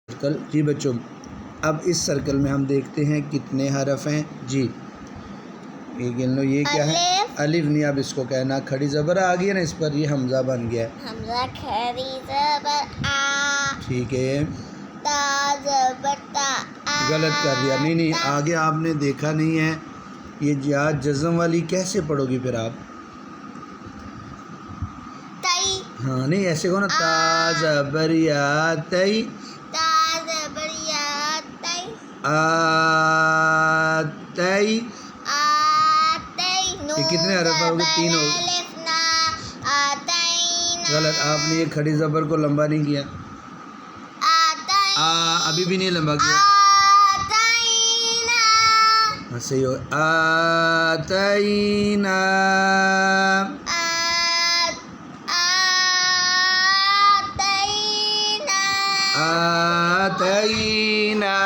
Circle. جی بچوں، اب اس circle میں ہم دیکھتے ہیں کتنے حرف ہیں. جی یہ گن لو. یہ کیا ہے؟ الف نہیں، اب اس کو کہنا کھڑی زبر آ گئی ہے نا اس پر، یہ حمزہ بن گیا. حمزہ کھڑی زبر آ. ٹھیک ہے. تا زبر تا آ. غلط کر دیا. نہیں آگے آپ نے دیکھا نہیں ہے. یہ یا جزم والی کیسے پڑھو گی پھر آپ؟ تئی. ہاں نہیں، ایسے کہو نا. تا زبر یا تئی. تا زبر یا تئی. آ تئی. آ تئی. یہ کتنے حرف ہو گئے؟ 3 ہو گئے. الف نا آتینا. غلط. آپ نے یہ کھڑی زبر کو لمبا نہیں کیا. ابھی بھی نہیں لمبا کیا. آتینا. صحیح ہو. آتینا. آتینا.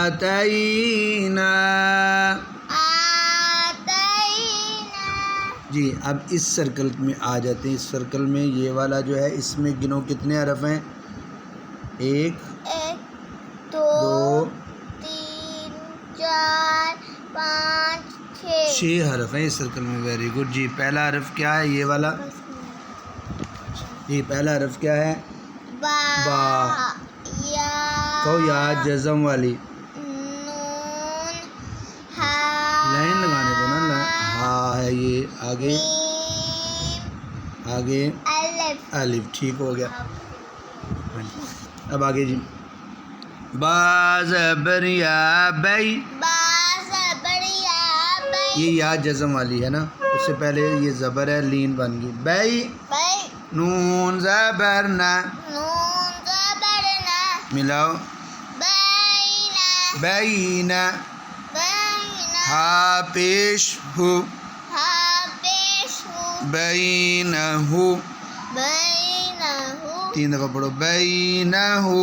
آتینا. جی اب اس سرکل میں آ جاتے ہیں. اس سرکل میں یہ والا جو ہے، اس میں گنو کتنے حرف ہیں؟ 1 2 3 4 5 6 حرف ہیں اس سرکل میں. Very good. جی پہلا حرف کیا ہے؟ یہ والا. جی پہلا حرف کیا ہے؟ با. کہو یا جزم والی. نون. ہا. لائن لگانے دو نا. ہاں ہے یہ. آگے آگے الف. الف. ٹھیک ہو گیا. اب آگے. جی با زبر یا بئی. با زبر یا بئی. یہ یا جزم والی ہے نا. اس سے پہلے یہ زبر ہے، لین بن گئی. بئی. بئی. نون زبر نا. نون زبر نا. ملاؤ. بینا. بینا. بینا. ہا پیش ہو. ہا پیش ہو. بینہو. بینہو. 3 دفعہ پڑھو. بینہو.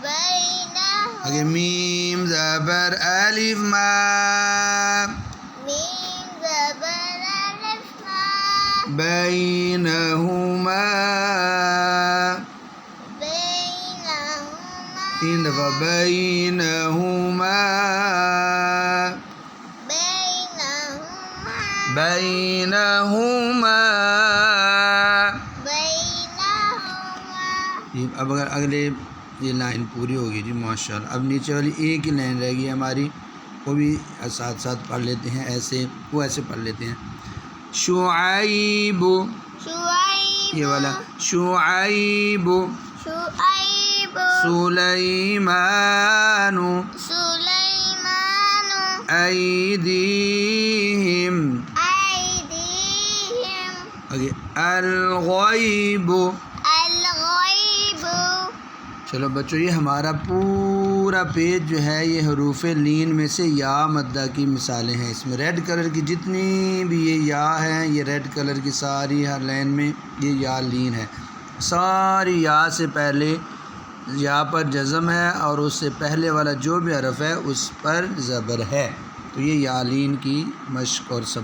بینہو. آگے میم زبر الف ما. میم زبر الف ما. بینہما. بینہما. 3 دفعہ. بینہما. بینہما. بینہما. بینہما. اب اگر اگلے یہ لائن پوری ہوگی. جی ماشاء اللہ. اب نیچے والی ایک ہی لائن رہ گئی ہماری، وہ بھی ساتھ ساتھ پڑھ لیتے ہیں. ایسے وہ ایسے پڑھ لیتے ہیں. شعیب. شعیب. یہ والا. شعیب. شعیب. سلیمان. سلیمان. ایدیہم. ایدیہم. آگے الغیب. الغیب. چلو بچوں، یہ ہمارا پورا پیج جو ہے یہ حروف لین میں سے یا مدہ کی مثالیں ہیں. اس میں ریڈ کلر کی جتنی بھی یہ یا ہیں، یہ ریڈ کلر کی ساری ہر لائن میں یہ یا لین ہے. ساری یا سے پہلے یا پر جزم ہے، اور اس سے پہلے والا جو بھی حرف ہے اس پر زبر ہے. تو یہ یا لین کی مشق اور سب